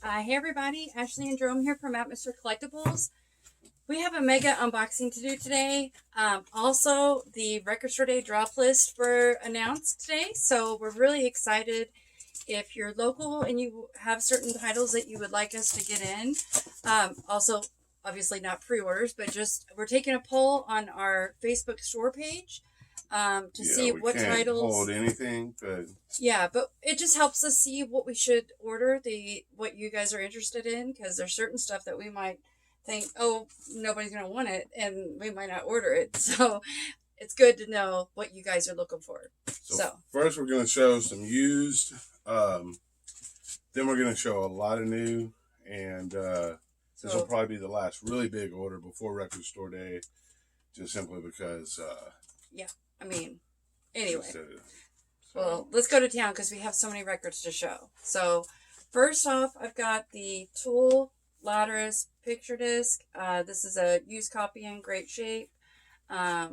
Hey everybody, Ashley and Jerome here from Atmosphere Collectibles. We have a mega unboxing to do today. Also, the Record Store Day drop list were announced today, so we're really excited. If you're local and you have certain titles that you would like us to get in, also obviously not pre-orders, but just we're taking a poll on our Facebook store page to see what titles. Hold anything, but yeah, but it just helps us see what we should order, what you guys are interested in, because there's certain stuff that we might think, oh, nobody's gonna want it, and we might not order it. So it's good to know what you guys are looking for. So first we're gonna show some used, then we're gonna show a lot of new, and this will probably be the last really big order before Record Store Day, just simply because. Yeah, I mean, anyway. Well, let's go to town because we have so many records to show. So, first off, I've got the Tool Lattice picture disc. This is a used copy in great shape. Hot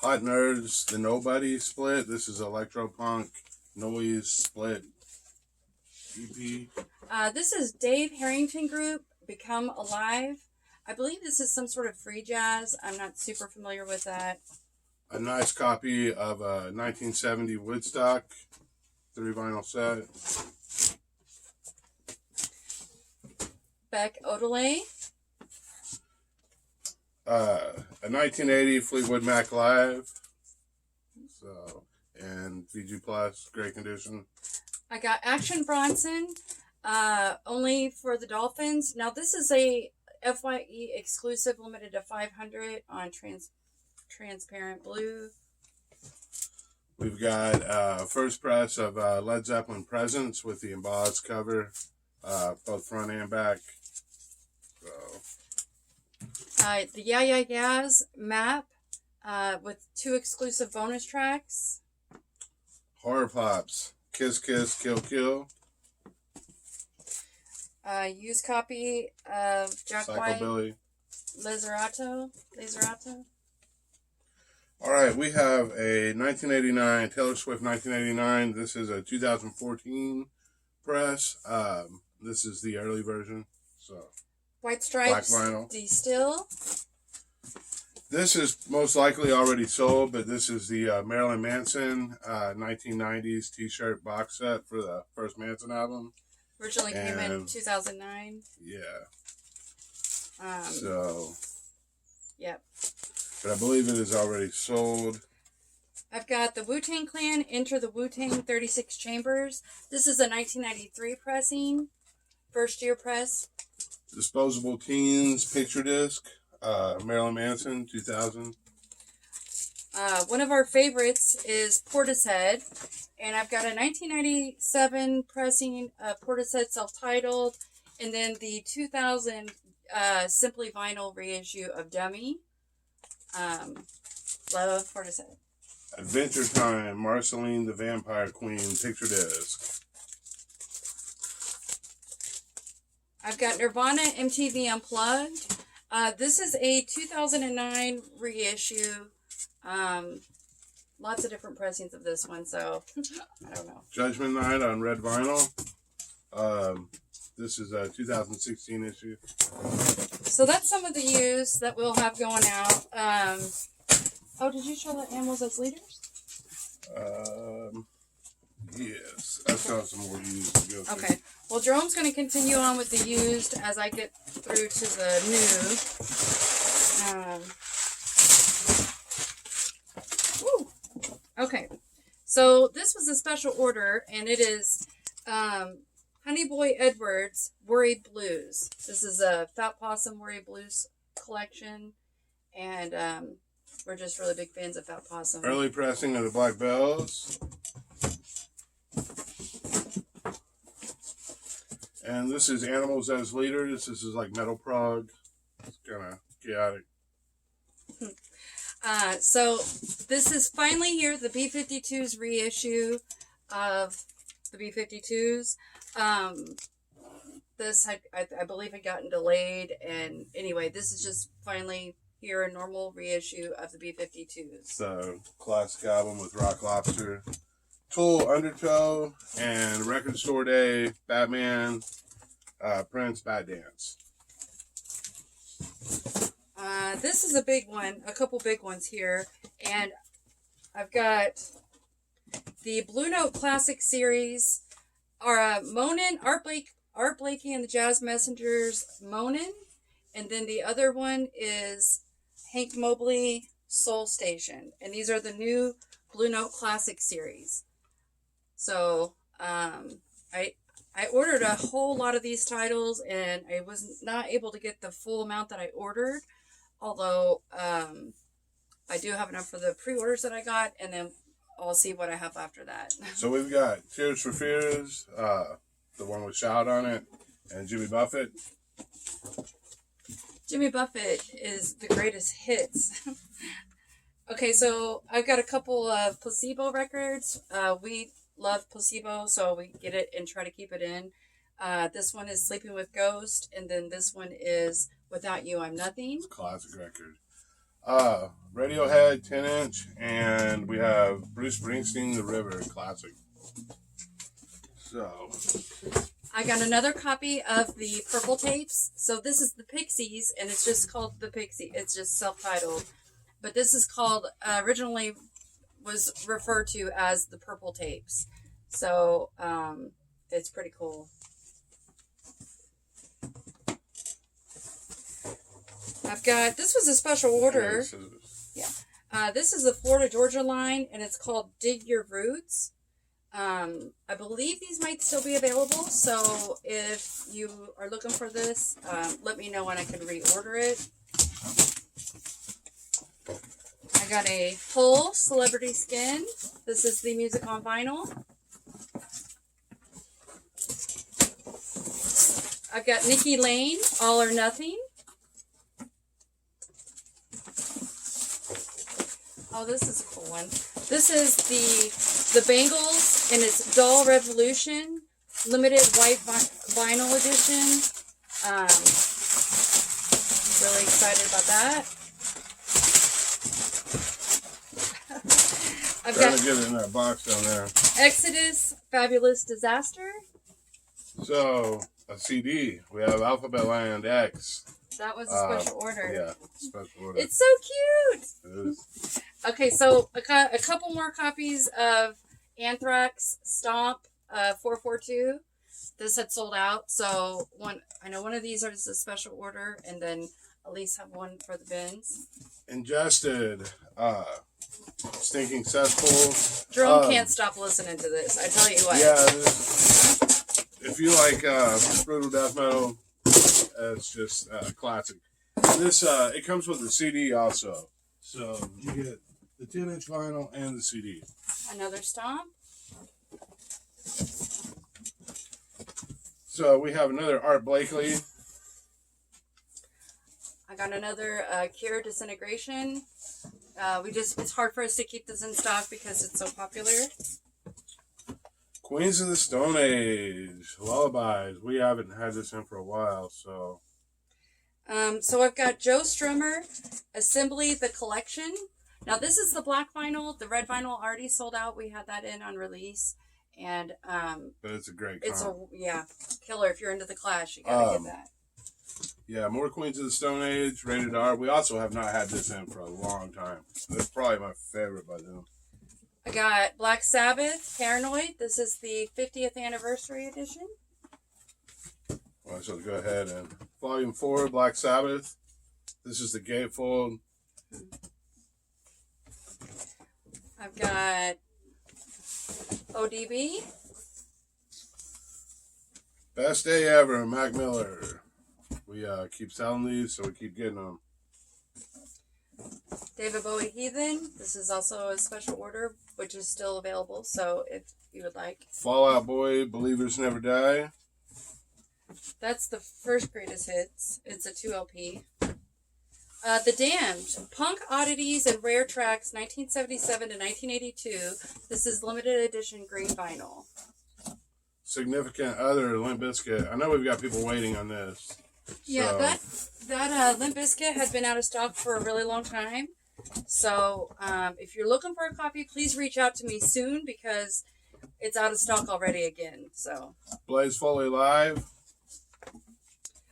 Nerds, the Nobody split. This is Electropunk Noise split EP. This is Dave Harrington Group, Become Alive. I believe this is some sort of free jazz. I'm not super familiar with that. A nice copy of a 1970 Woodstock 3-vinyl set. Beck Odelay. A 1980 Fleetwood Mac Live. So, and VG Plus, great condition. I got Action Bronson, only for the Dolphins. Now this is a FYE exclusive, limited to 500 on transparent blue. We've got first press of Led Zeppelin Presence with the embossed cover, both front and back. So. The Yeah Yeah Yeahs map with 2 exclusive bonus tracks. Horror Pops, Kiss Kiss Kill Kill. Used copy of Jack White, Lazzarato. All right, we have a 1989 Taylor Swift 1989. This is a 2014 press. This is the early version. So White Stripes, black vinyl. Distill. This is most likely already sold, but this is the Marilyn Manson 1990s T-shirt box set for the first Manson album. Originally came in 2009. Yeah. Yep. But I believe it is already sold. I've got the Wu-Tang Clan, Enter the Wu-Tang 36 Chambers. This is a 1993 pressing. First year press. Disposable Teens picture disc. Marilyn Manson 2000. One of our favorites is Portishead. And I've got a 1997 pressing of Portishead self-titled, and then the 2000 Simply Vinyl reissue of Dummy. Love Portishead. Adventure Time, Marceline the Vampire Queen picture disc. I've got Nirvana MTV Unplugged. This is a 2009 reissue. Lots of different pressings of this one, so I don't know. Judgment Night on red vinyl. This is a 2016 issue. So that's some of the used that we'll have going out. Oh, did you show the animals as leaders? Yes. I saw some more used to go through. Okay. Well, Jerome's going to continue on with the used as I get through to the new. Okay, so this was a special order, and it is Honey Boy Edwards Worried Blues. This is a Fat Possum Worried Blues collection, and we're just really big fans of Fat Possum. Early pressing of the Black Bells. And this is Animals as Leaders. This is like metal prog. It's kind of chaotic. So this is finally here, the B-52s reissue of the B-52s. This, I believe, had gotten delayed, and anyway, this is just finally here, a normal reissue of the B-52s. So, classic album with Rock Lobster, Tool Undertow, and Record Store Day, Batman, Prince, Bad Dance. This is a big one, a couple big ones here, and I've got the Blue Note Classic Series, Monin, Art Blakey and the Jazz Messengers, Monin, and then the other one is Hank Mobley, Soul Station, and these are the new Blue Note Classic Series. So I ordered a whole lot of these titles, and I was not able to get the full amount that I ordered, although I do have enough for the pre-orders that I got, and then I'll see what I have after that. So we've got Tears for Fears, the one with Shout on it, and Jimmy Buffett. Jimmy Buffett is the greatest hits. Okay, so I've got a couple of Placebo records. We love Placebo, so we get it and try to keep it in. This one is Sleeping with Ghost, and then this one is Without You, I'm Nothing. It's a classic record. Radiohead, 10-inch, and we have Bruce Springsteen, The River, classic. So I got another copy of the Purple Tapes. So this is the Pixies, and it's just called the Pixie. It's just self-titled. But this is called, originally was referred to as the Purple Tapes. So it's pretty cool. I've got, this was a special order. Yeah. This is the Florida Georgia line, and it's called Dig Your Roots. I believe these might still be available, so if you are looking for this, let me know when I can reorder it. I got a Hull Celebrity Skin. This is the music on vinyl. I've got Nikki Lane, All or Nothing. Oh, this is a cool one. This is the Bangles, and it's Doll Revolution, limited white vinyl edition. Really excited about that. I've trying got to get it in that box down there. Exodus, Fabulous Disaster. So, a CD. We have Alphabet Land X. That was a special order. Yeah, special order. It's so cute. It is. Okay, so a couple more copies of Anthrax Stomp 442. This had sold out, so I know one of these is a special order, and then at least have one for the bins. Ingested, Stinking Cesspool. Jerome can't stop listening to this. I tell you what. Yeah, if you like brutal death metal, it's just classic. This it comes with the CD also, so you get the 10-inch vinyl and the CD. Another Stomp. So we have another Art Blakey. I got another Cure Disintegration. It's hard for us to keep this in stock because it's so popular. Queens of the Stone Age, Lullabies. We haven't had this in for a while, so. So I've got Joe Strummer, Assembly, the Collection. Now this is the black vinyl. The red vinyl already sold out. We had that in on release, and but it's a great. It's killer. If you're into the Clash, you gotta get that. Yeah, more Queens of the Stone Age, rated R. We also have not had this in for a long time. It's probably my favorite by them. I got Black Sabbath, Paranoid. This is the 50th anniversary edition. Well, so go ahead and Volume 4, Black Sabbath. This is the gatefold. I've got ODB. Best Day Ever, Mac Miller. We keep selling these, so we keep getting them. David Bowie Heathen. This is also a special order, which is still available, so if you would like. Fall Out Boy, Believers Never Die. That's the first greatest hits. It's a 2 LP. The Damned, Punk Oddities and Rare Tracks, 1977 to 1982. This is limited edition green vinyl. Significant Other, Limp Bizkit. I know we've got people waiting on this. Yeah, that Limp Bizkit had been out of stock for a really long time. So if you're looking for a copy, please reach out to me soon because it's out of stock already again. So Blaze Foley Live.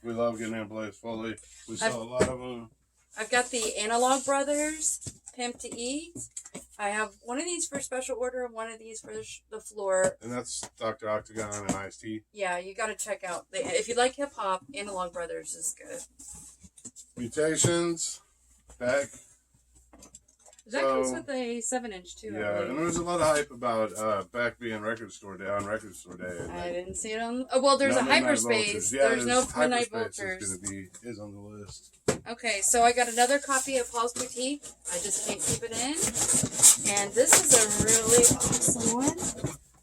We love getting in Blaze Foley. We sell a lot of them. I've got the Analog Brothers Pimp to Eat. I have one of these for special order and one of these for the floor. And that's Dr. Octagon and Ice-T. Yeah, you got to check out. If you like hip-hop, Analog Brothers is good. Mutations. Beck. That comes with a 7-inch too. Yeah, and there was a lot of hype about Beck being record store day on Record Store Day. I didn't see it on. Oh well, there's a hyperspace. Yeah, there's no Midnight Vultures. Vultures. Is on the list. Okay, so I got another copy of Paul's Boutique. I just can't keep it in. And this is a really awesome one.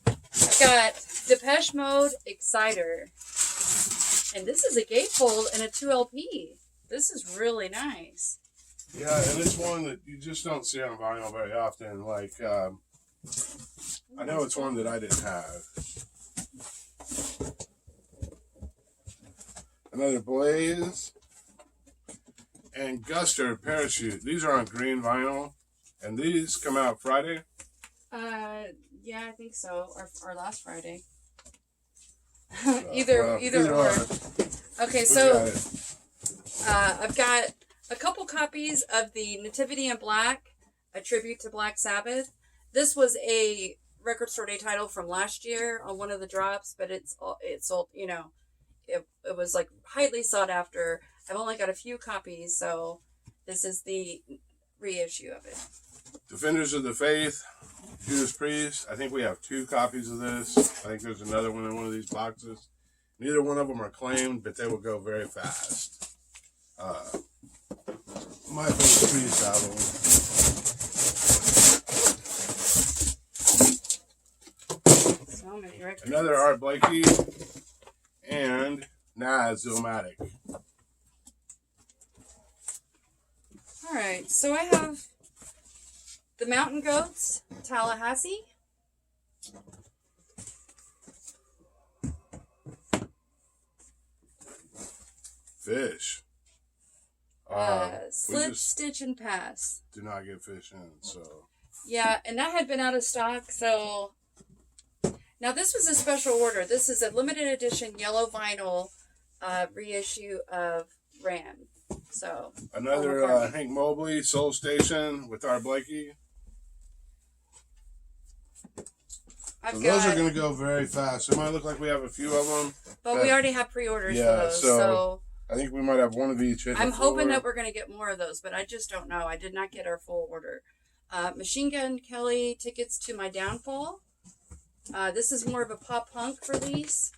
I've got Depeche Mode Exciter. And this is a gatefold and a 2LP. This is really nice. Yeah, and it's one that you just don't see on vinyl very often. Like, I know it's one that I didn't have. Another Blaze. And Guster Parachute. These are on green vinyl. And these come out Friday? Yeah, I think so. Or last Friday. So, either or. Okay, so I've got a couple copies of the Nativity in Black, a tribute to Black Sabbath. This was a Record Store Day title from last year on one of the drops, but it sold, you know, it was like highly sought after. I've only got a few copies, so this is the reissue of it. Defenders of the Faith, Judas Priest. I think we have 2 copies of this. I think there's another one in one of these boxes. Neither one of them are claimed, but they will go very fast. My favorite Priest album. So many records. Another Art Blakey and Nas Illmatic. All right, so I have the Mountain Goats, Tallahassee. Fish. Slip, Stitch, and Pass. Do not get Fish in, so. Yeah, and that had been out of stock, so. Now, this was a special order. This is a limited edition yellow vinyl reissue of Ram. So. Another Hank Mobley, Soul Station with Art Blakey. Those are going to go very fast. It might look like we have a few of them. But we already have pre-orders for those, so I think we might have one of each. I'm hoping that we're going to get more of those, but I just don't know. I did not get our full order. Machine Gun Kelly, Tickets to My Downfall. This is more of a pop punk release.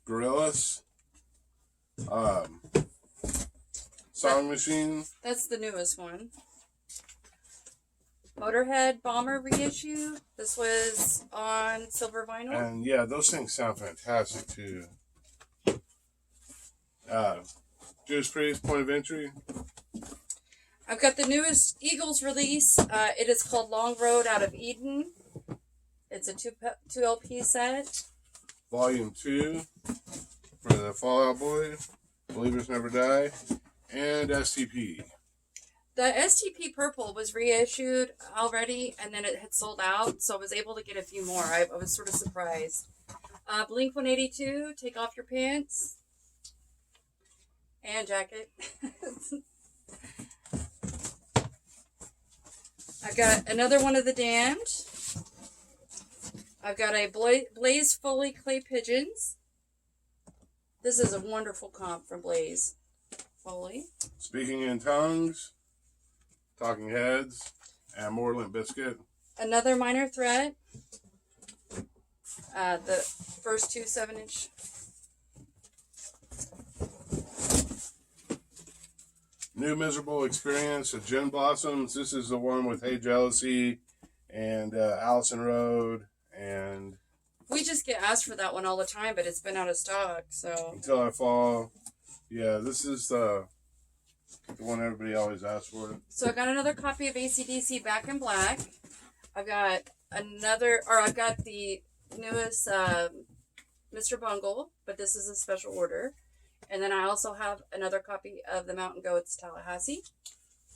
Gorillaz. Song Machine. That's the newest one. Motorhead Bomber reissue. This was on silver vinyl. And yeah, those things sound fantastic too. Judas Priest, Point of Entry. I've got the newest Eagles release. It is called Long Road Out of Eden. It's a 2 LP set. Volume 2 for the Fall Out Boy. Believers Never Die. And STP. The STP Purple was reissued already, and then it had sold out, so I was able to get a few more. I was sort of surprised. Blink 182, Take Off Your Pants. And Jacket. I've got another one of the Damned. I've got a Blaze Foley Clay Pigeons. This is a wonderful comp from Blaze Foley. Speaking in Tongues. Talking Heads, and more Limp Bizkit. Another Minor Threat. The first 2 7-inch. New Miserable Experience of Gin Blossoms. This is the one with Hey Jealousy and Allison Road and. We just get asked for that one all the time, but it's been out of stock. So Until I Fall. Yeah, this is the one everybody always asks for. So I got another copy of AC/DC Back in Black. I've got the newest Mr. Bungle, but this is a special order. And then I also have another copy of the Mountain Goats Tallahassee.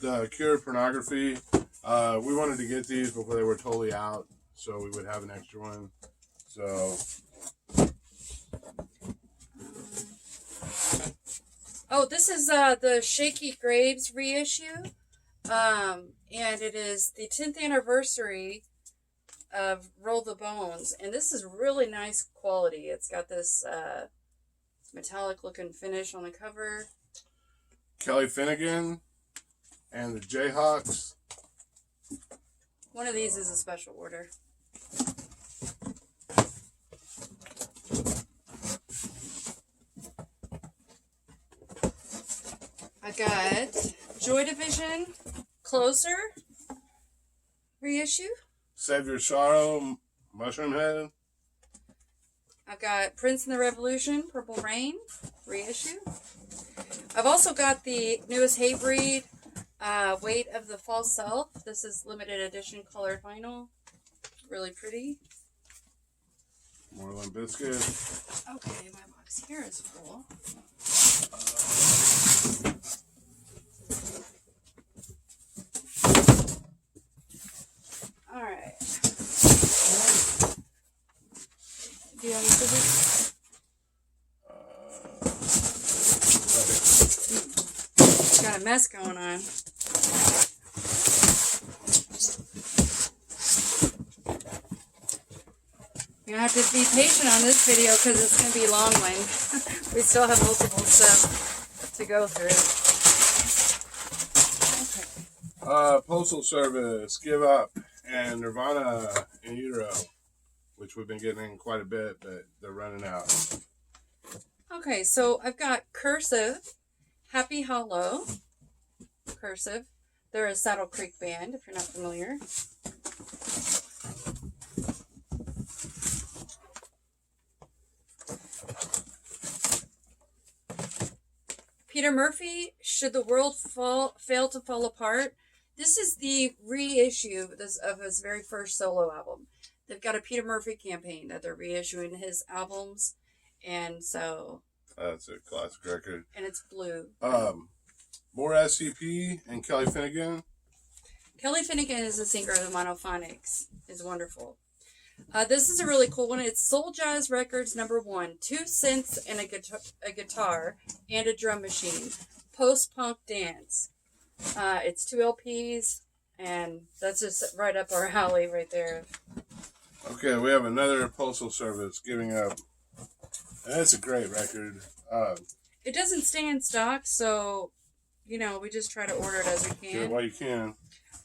The Cure Pornography. We wanted to get these before they were totally out. so we would have an extra one. So. Oh, this is the Shaky Graves reissue. And it is the 10th anniversary of Roll the Bones. And this is really nice quality. It's got this metallic looking finish on the cover. Kelly Finnegan and the Jayhawks. One of these is a special order. I got Joy Division Closer reissue. Save Your Sorrow, Mushroom Head. I've got Prince and the Revolution, Purple Rain reissue. I've also got the newest Hatebreed, Weight of the False Self. This is limited edition colored vinyl. Really pretty. More Limp Bizkit. Okay, my box here is full. Alright. Do you have any scissors? Got a mess going on. You're going to have to be patient on this video because it's going to be a long one. We still have multiple stuff to go through. Okay. Postal Service, Give Up, and Nirvana in Utero, which we've been getting quite a bit, but they're running out. Okay, so I've got Cursive, Happy Hollow, Cursive. They're a Saddle Creek band, if you're not familiar. Peter Murphy, Should the World Fail to Fall Apart. This is the reissue of his very first solo album. They've got a Peter Murphy campaign that they're reissuing his albums, and so... That's a classic record. And it's blue. More SCP and Kelly Finnegan. Kelly Finnegan is the singer of the Monophonics. It's wonderful. This is a really cool one. It's Soul Jazz Records #1. 2 synths and a guitar and a drum machine. Post-punk dance. It's 2 LPs, and that's just right up our alley right there. Okay, we have another Postal Service, Giving Up. That's a great record. It doesn't stay in stock, so, you know, we just try to order it as we can. Get it while you can.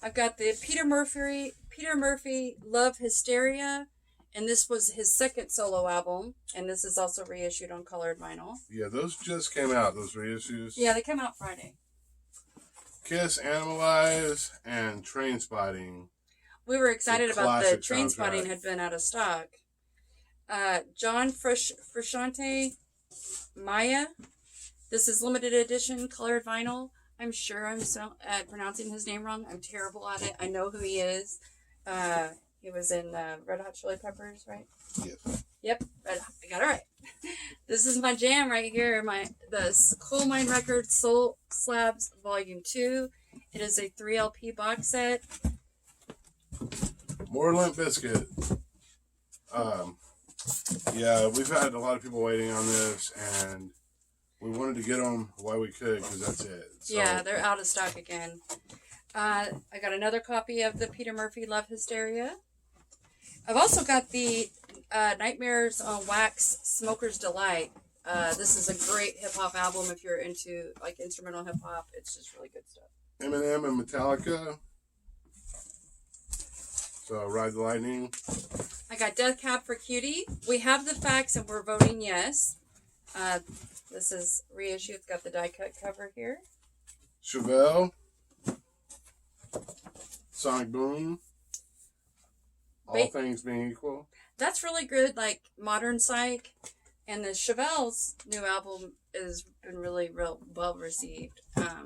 I've got the Peter Murphy Love Hysteria, and this was his second solo album, and this is also reissued on colored vinyl. Yeah, those just came out, those reissues. Yeah, they came out Friday. Kiss, Animalize, and Trainspotting. We were excited about the Trainspotting soundtrack. had been out of stock. John Frusciante, Maya. This is limited edition colored vinyl. I'm sure I'm pronouncing his name wrong. I'm terrible at it. I know who he is. He was in Red Hot Chili Peppers, right? Yes. Yep, I got it right. This is my jam right here. The Coal Mine Records Soul Slabs Volume 2. It is a 3 LP box set. More Limp Bizkit. Yeah, we've had a lot of people waiting on this, and we wanted to get them while we could because that's it. So, Yeah, they're out of stock again. I got another copy of the Peter Murphy Love Hysteria. I've also got the Nightmares on Wax Smoker's Delight. This is a great hip-hop album if you're into like instrumental hip-hop. It's just really good stuff. Eminem and Metallica. So, Ride the Lightning. I got Death Cab for Cutie. We have the facts and we're voting yes. This is reissue. It's got the die-cut cover here. Chevelle. Sonic Boom. All Things Being Equal. That's really good, like modern psych. And the Chevelle's new album has been really well received.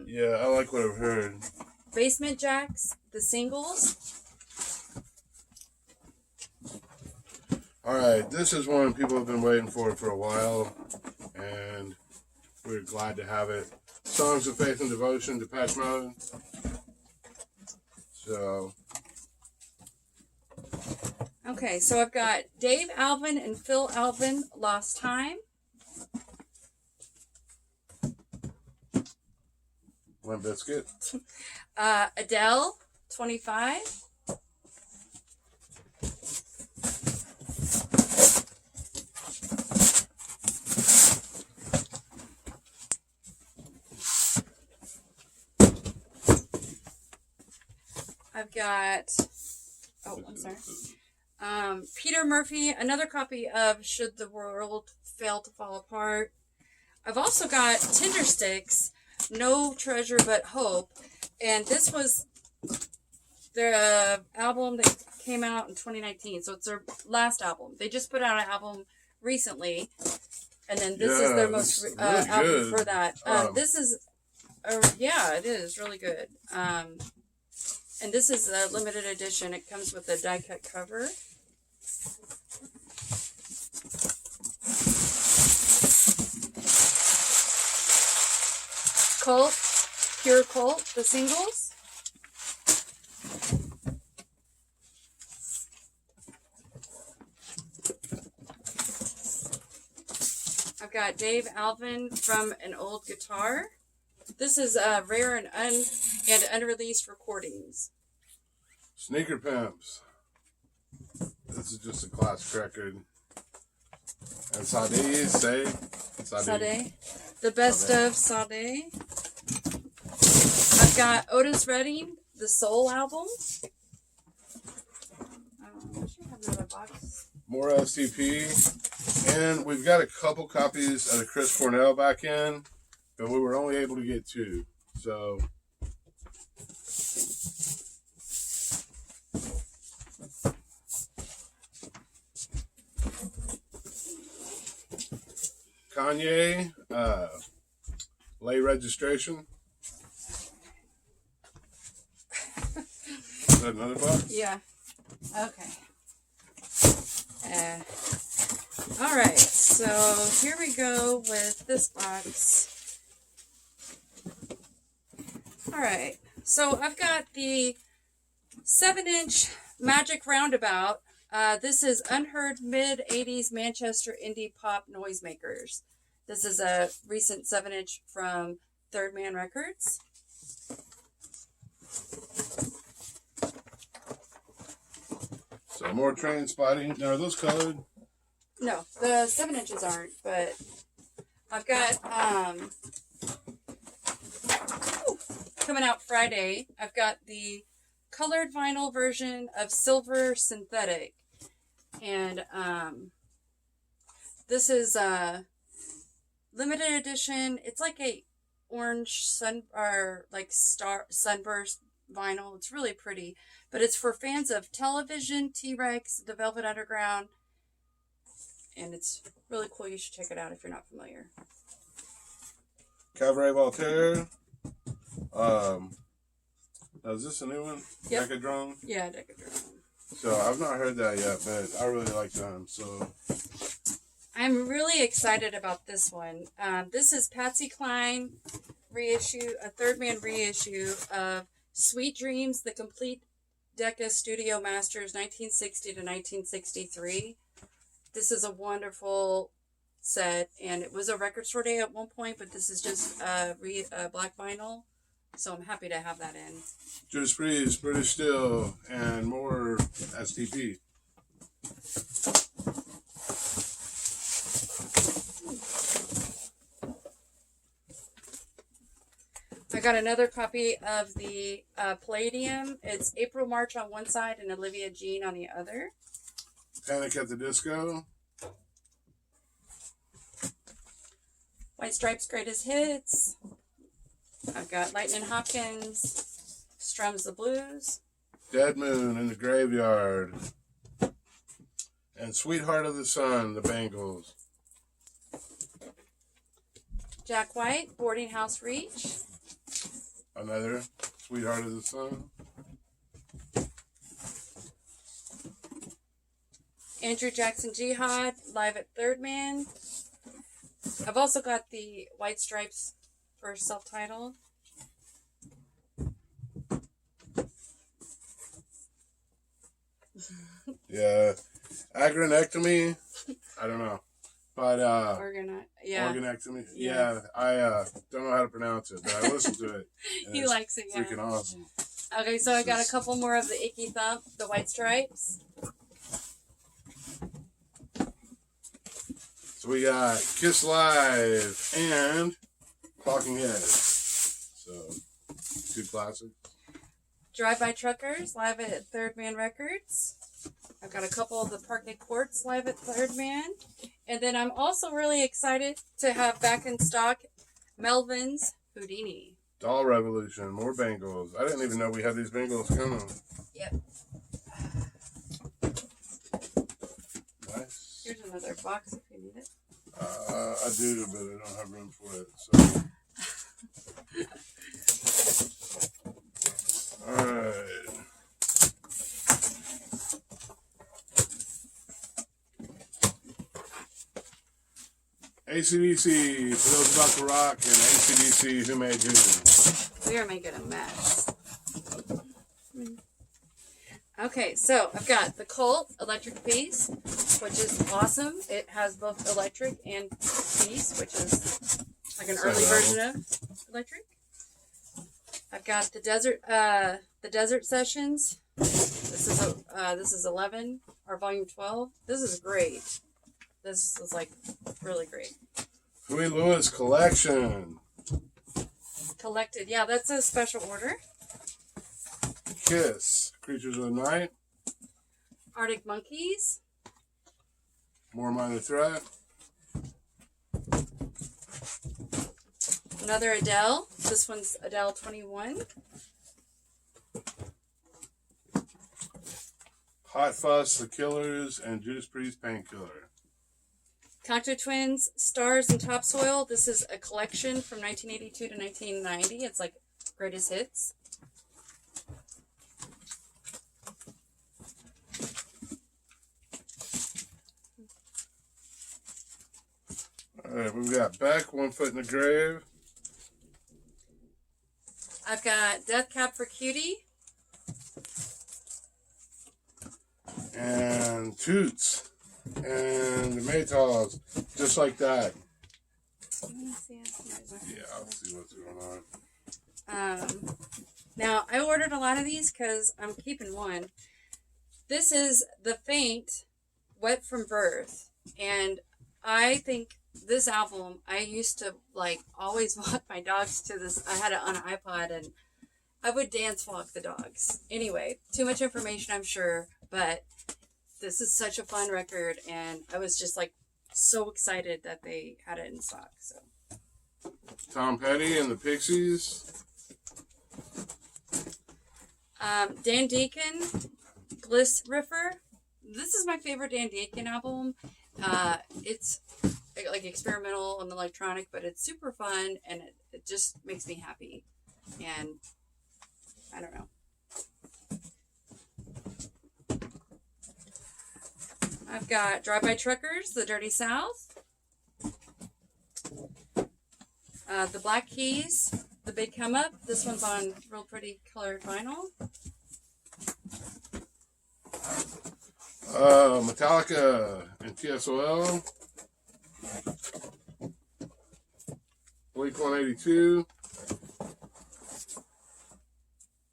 Yeah, I like what I've heard. Basement Jacks, the singles. Alright, this is one people have been waiting for a while, and we're glad to have it. Songs of Faith and Devotion, Depeche Mode. So, Okay, so I've got Dave Alvin and Phil Alvin, Lost Time. Limp Bizkit. Adele, 25. I've got, I'm sorry. Peter Murphy, another copy of Should the World Fail to Fall Apart. I've also got Tindersticks, No Treasure But Hope. And this was their album that came out in 2019. So it's their last album. They just put out an album recently. And then this is their most really album good. For that. This is, it is really good. And this is a limited edition. It comes with a die-cut cover. Cult, Pure Cult, the singles. I've got Dave Alvin from An Old Guitar. This is rare and unreleased recordings. Sneaker Pimps. This is just a classic record. And Sade. The best of Sade. I've got Otis Redding, the Soul album. I should have another box. More STP. And we've got a couple copies of the Chris Cornell back in, but we were only able to get 2. So Kanye, lay registration. Is that another box? Yeah. Okay. All right. So here we go with this box. All right. So I've got the 7-inch Magic Roundabout. This is unheard mid-80s Manchester indie pop noisemakers. This is a recent 7-inch from Third Man Records. So more Trainspotting. Now, are those colored? No, the 7 inches aren't, but I've got, coming out Friday, I've got the colored vinyl version of Silver Synthetic. And this is a limited edition. It's like a orange sunburst vinyl. It's really pretty, but it's for fans of Television, T-Rex, The Velvet Underground, and it's really cool. You should check it out if you're not familiar. Cabaret Voltaire. Is this a new one? Yep. Decadrone? Yeah, Decadrone. So I've not heard that yet, but I really like them. So I'm really excited about this one. This is Patsy Cline reissue, a Third Man reissue of Sweet Dreams, the complete Decca Studio Masters 1960 to 1963. This is a wonderful set, and it was a record store day at one point, but this is just black vinyl. So I'm happy to have that in. Judas Priest, British Steel, and more STP. I got another copy of the Palladium. It's April March on one side and Olivia Jean on the other. Panic at the Disco. White Stripes' Greatest Hits. I've got Lightning Hopkins, Strums the Blues. Dead Moon in the Graveyard. And Sweetheart of the Sun, the Bangles. Jack White, Boarding House Reach. Another Sweetheart of the Sun. Andrew Jackson Jihad, Live at Third Man. I've also got the White Stripes for self-titled. Yeah. Agronectomy. I don't know. But organectomy. Yeah. I don't know how to pronounce it, but I listened to it. He likes it, yeah. Freaking awesome. Okay, so I got a couple more of the Icky Thump, the White Stripes. So we got Kiss Live and Talking Heads. So, two classics. Drive-By Truckers, live at Third Man Records. I've got a couple of the Parkway Courts live at Third Man. And then I'm also really excited to have back in stock Melvin's Houdini. Doll Revolution, more Bangles. I didn't even know we had these Bangles coming. Yep. Nice. Here's another box if you need it. I do, but I don't have room for it. So. Alright. AC/DC, for those about to rock, and AC/DC, Who Made Who. We are making a mess. Okay, so I've got the Cult Electric Piece, which is awesome. It has both electric and piece, which is like an early version of electric. I've got the Desert Sessions. This is 11 or volume 12. This is great. This is like really great. Huey Lewis Collection. Collected. Yeah, that's a special order. Kiss, Creatures of the Night. Arctic Monkeys. More Minor Threat. Another Adele. This one's Adele 21. Hot Fuss, The Killers, and Judas Priest Painkiller. Cocteau Twins, Stars and Topsoil. This is a collection from 1982 to 1990. It's like greatest hits. Alright, we've got Beck, One Foot in the Grave. I've got Death Cab for Cutie. And Toots. And the Maytals. Just like that. Yeah, I'll see what's going on. Now, I ordered a lot of these because I'm keeping one. This is The Faint, Wet from Birth. And I think this album, I used to like always walk my dogs to this. I had it on an iPod and I would dance walk the dogs. Anyway, too much information, I'm sure, but this is such a fun record and I was just like so excited that they had it in stock. So Tom Petty and the Pixies. Dan Deacon, Gliss Riffer. This is my favorite Dan Deacon album. It's like experimental and electronic, but it's super fun and it just makes me happy. And I don't know. I've got Drive-By Truckers, The Dirty South. The Black Keys, The Big Come Up. This one's on real pretty colored vinyl. Metallica and TSOL. Blink 182.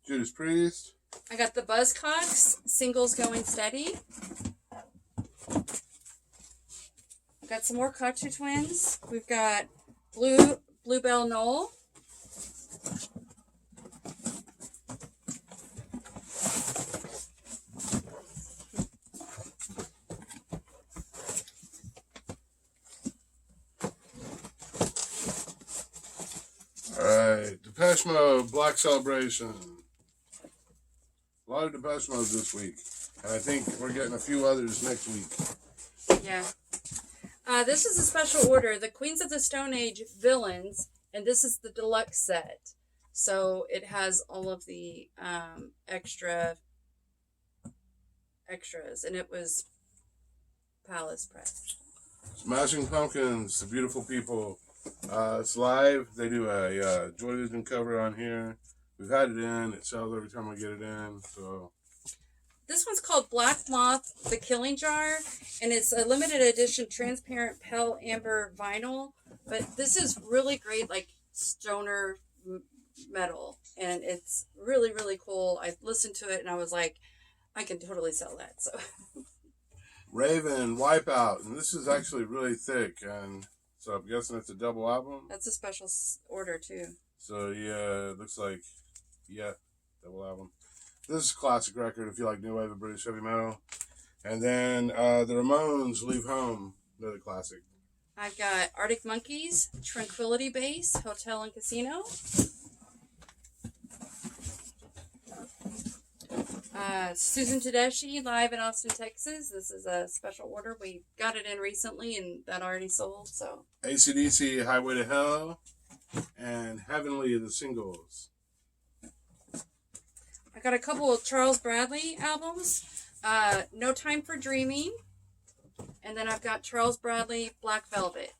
Judas Priest. I got the Buzzcocks, Singles Going Steady. Got some more Cocteau Twins. We've got Bluebell Knoll. Alright, Depeche Mode, Black Celebration. A lot of Depeche Mode this week. And I think we're getting a few others next week. Yeah. This is a special order. The Queens of the Stone Age Villains. And this is the deluxe set. So it has all of the extras. And it was Palace Press. Smashing Pumpkins, The Beautiful People. It's live. They do a Joy Division cover on here. We've had it in. It sells every time we get it in. So This one's called Black Moth, the Killing Jar, and it's a limited edition transparent pale amber vinyl. But this is really great, like stoner metal, and it's really, really cool. I listened to it and I was like, I can totally sell that. So Raven, Wipeout, and this is actually really thick, and so I'm guessing it's a double album. that's a special order too. So yeah, it looks like double album. This is a classic record if you like new wave of British heavy metal. And then the Ramones, Leave Home, another classic. I've got Arctic Monkeys, Tranquility Base, Hotel and Casino. Susan Tedeschi, live in Austin, Texas. This is a special order. We got it in recently and that already sold. So AC/DC, Highway to Hell, and Heavenly, the singles. I got a couple of Charles Bradley albums. No Time for Dreaming. And then I've got Charles Bradley, Black Velvet.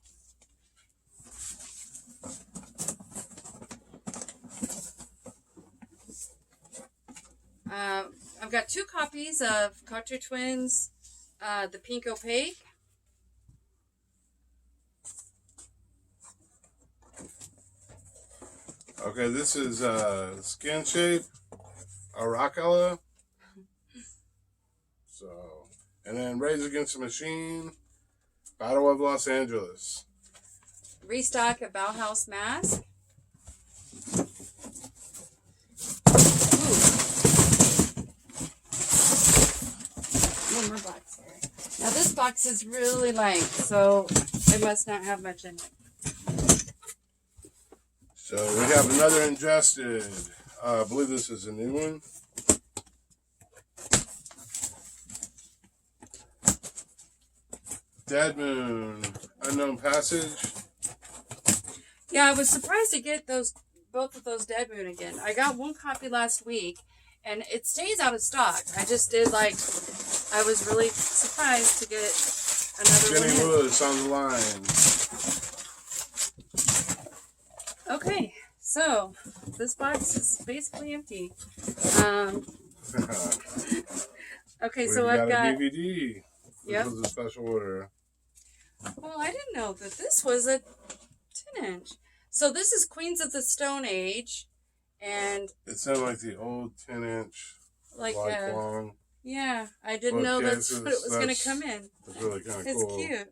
I've got 2 copies of Cocteau Twins, The Pink Opaque. Okay, this is Skin Shape, Aracala. So, and then Rage Against the Machine, Battle of Los Angeles. Restock, a Bauhaus Mask. One more box here. Now this box is really light, so it must not have much in it. So we have another Ingested. I believe this is a new one. Dead Moon, Unknown Passage. Yeah, I was surprised to get both of those Dead Moon again. I got 1 copy last week, and it stays out of stock. I just did I was really surprised to get another Jenny one. Lewis on the line. Okay, so this box is basically empty. Okay, so I've got a DVD. Yep. This was a special order. Well, I didn't know that this was a 10-inch. So this is Queens of the Stone Age, and it sounded like the old 10-inch, long. Yeah, I didn't know that's what it was going to come in. It's really kind of It's cool. cute.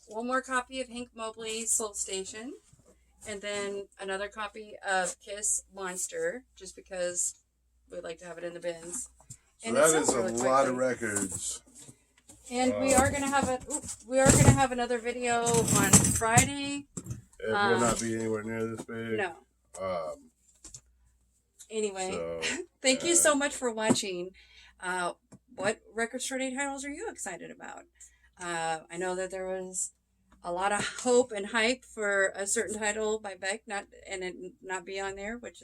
1 more copy of Hank Mobley's Soul Station, and then another copy of Kiss Monster, just because we like to have it in the bins. So And that it is sells a really lot of quickly. records. And we are gonna have another video on Friday. It will not be anywhere near this big. No. Anyway, So, thank you so much for watching. What record store day titles are you excited about? I know that there was a lot of hope and hype for a certain title by Beck, not be on there, which